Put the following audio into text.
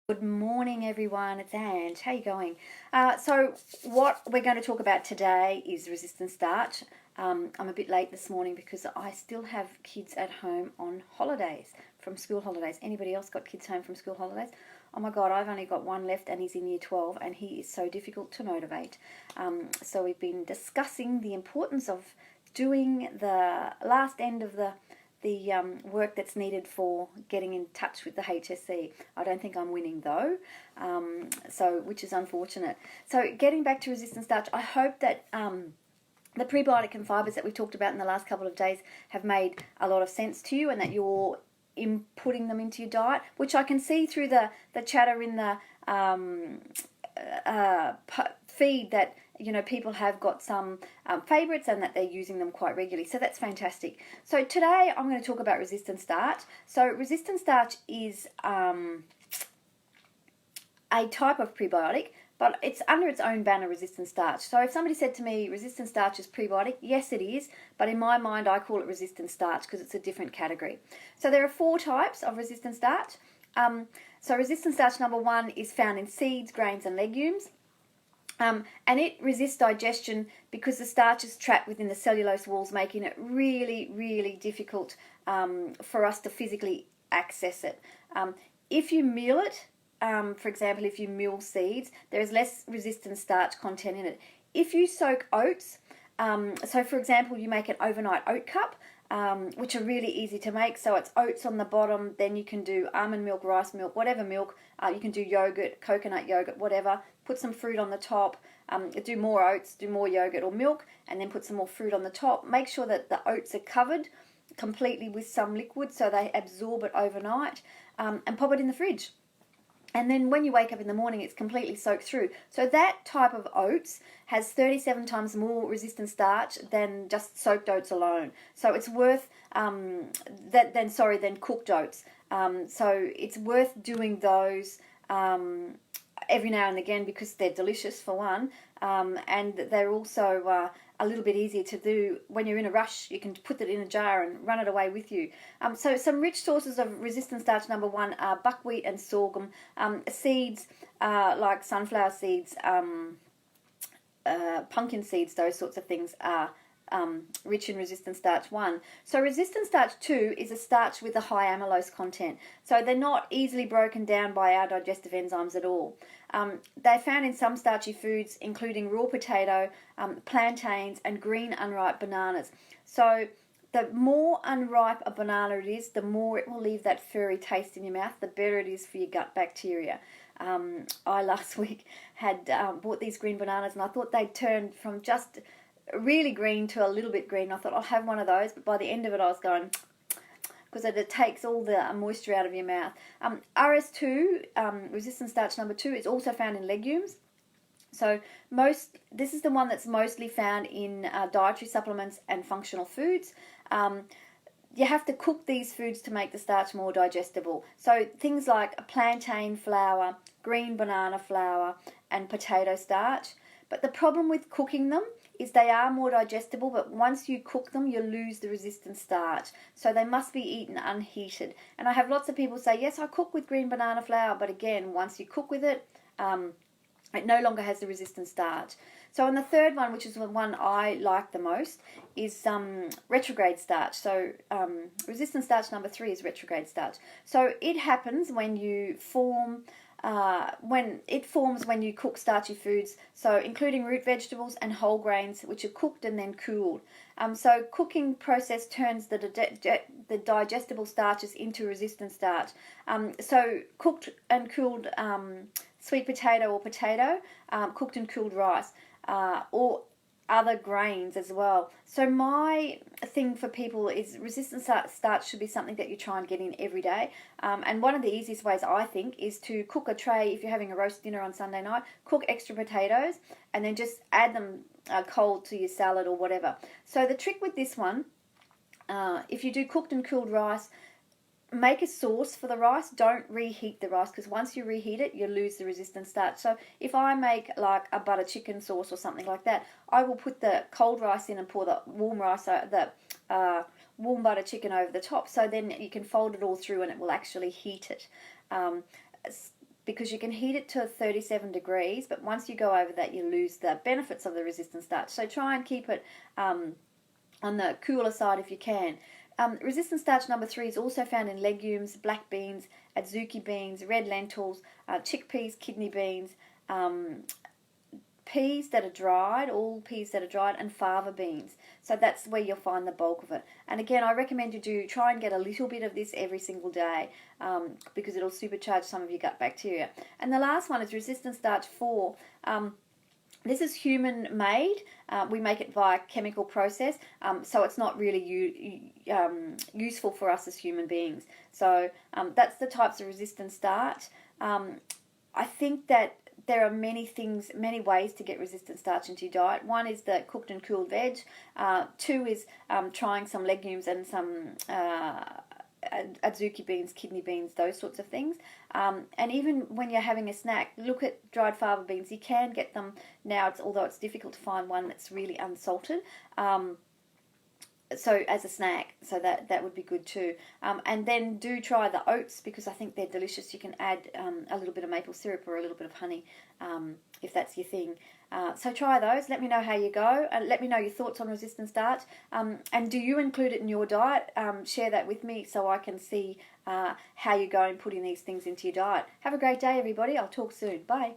Good morning, everyone. It's Ange. How you going? So what we're going to talk about today is resistant starch. I'm a bit late this morning because I still have kids at home on holidays, from school holidays. Anybody else got kids home from school holidays? Oh my God, I've only got one left and he's in year 12 and he is so difficult to motivate. So we've been discussing the importance of doing the last end of the work that's needed for getting in touch with the HSC. I don't think I'm winning though, which is unfortunate. So getting back to resistant starch, I hope that the prebiotic and fibres that we've talked about in the last couple of days have made a lot of sense to you and that you're putting them into your diet, which I can see through the chatter in the feed that people have got some favourites and that they're using them quite regularly. So that's fantastic. So today I'm going to talk about resistant starch. So resistant starch is a type of prebiotic, but it's under its own banner, resistant starch. So if somebody said to me, resistant starch is prebiotic, yes it is, but in my mind I call it resistant starch because it's a different category. So there are 4 types of resistant starch. So resistant starch number 1 is found in seeds, grains and legumes. And it resists digestion because the starch is trapped within the cellulose walls, making it really, really difficult for us to physically access it. If you meal it, for example, if you meal seeds, there is less resistant starch content in it. If you soak oats, so for example, you make an overnight oat cup, which are really easy to make. So it's oats on the bottom, then you can do almond milk, rice milk, whatever milk. You can do yogurt, coconut yogurt, whatever. Put some fruit on the top. Do more oats, do more yogurt or milk, and then put some more fruit on the top. Make sure that the oats are covered completely with some liquid so they absorb it overnight, and pop it in the fridge. And then when you wake up in the morning, it's completely soaked through. So that type of oats has 37 times more resistant starch than just soaked oats alone. So it's worth than cooked oats. So it's worth doing those every now and again because they're delicious for one, and they're also a little bit easier to do when you're in a rush. You can put it in a jar and run it away with you. So some rich sources of resistant starch number 1 are buckwheat and sorghum. Seeds like sunflower seeds, pumpkin seeds, those sorts of things are rich in resistant starch 1. So resistant starch 2 is a starch with a high amylose content. So they're not easily broken down by our digestive enzymes at all. They're found in some starchy foods, including raw potato, plantains, and green unripe bananas. So the more unripe a banana it is, the more it will leave that furry taste in your mouth, the better it is for your gut bacteria. I last week had bought these green bananas and I thought they'd turned from just really green to a little bit green. I thought I'll have one of those, but by the end of it I was going, because it takes all the moisture out of your mouth. RS2, resistant starch number 2, is also found in legumes. So this is the one that's mostly found in dietary supplements and functional foods. You have to cook these foods to make the starch more digestible. So things like plantain flour, green banana flour, and potato starch. But the problem with cooking them is they are more digestible, but once you cook them, you lose the resistant starch. So they must be eaten unheated. And I have lots of people say, yes, I cook with green banana flour, but again, once you cook with it, it no longer has the resistant starch. So, and the third one, which is the one I like the most, is retrograde starch. So resistant starch number 3 is retrograde starch. So it happens when you forms when you cook starchy foods, so including root vegetables and whole grains, which are cooked and then cooled. So cooking process turns the digestible starches into resistant starch. So cooked and cooled sweet potato or potato, cooked and cooled rice, or other grains as well. So my thing for people is resistant starch should be something that you try and get in every day. And one of the easiest ways, I think, is to cook a tray. If you're having a roast dinner on Sunday night, cook extra potatoes and then just add them cold to your salad or whatever. So the trick with this one, if you do cooked and cooled rice, make a sauce for the rice. Don't reheat the rice, because once you reheat it, you lose the resistant starch. So if I make like a butter chicken sauce or something like that, I will put the cold rice in and pour the warm warm butter chicken over the top. So then you can fold it all through and it will actually heat it. because you can heat it to 37 degrees, but once you go over that, you lose the benefits of the resistant starch. So try and keep it on the cooler side if you can. Resistant starch number 3 is also found in legumes, black beans, adzuki beans, red lentils, chickpeas, kidney beans, peas that are dried, all peas that are dried, and fava beans. So that's where you'll find the bulk of it. And again, I recommend you do try and get a little bit of this every single day, because it'll supercharge some of your gut bacteria. And the last one is resistant starch 4. This is human made. We make it via chemical process, so it's not really useful for us as human beings. So that's the types of resistant starch. I think that there are many ways to get resistant starch into your diet. One is the cooked and cooled veg. 2 is trying some legumes and some adzuki beans, kidney beans, those sorts of things. And even when you're having a snack, look at dried fava beans. You can get them now, although it's difficult to find one that's really unsalted. So as a snack, so that would be good too. And then do try the oats, because I think they're delicious. You can add a little bit of maple syrup or a little bit of honey, if that's your thing. So try those. Let me know how you go. Let me know your thoughts on resistant starch. And do you include it in your diet? Share that with me so I can see how you're going putting these things into your diet. Have a great day, everybody. I'll talk soon. Bye.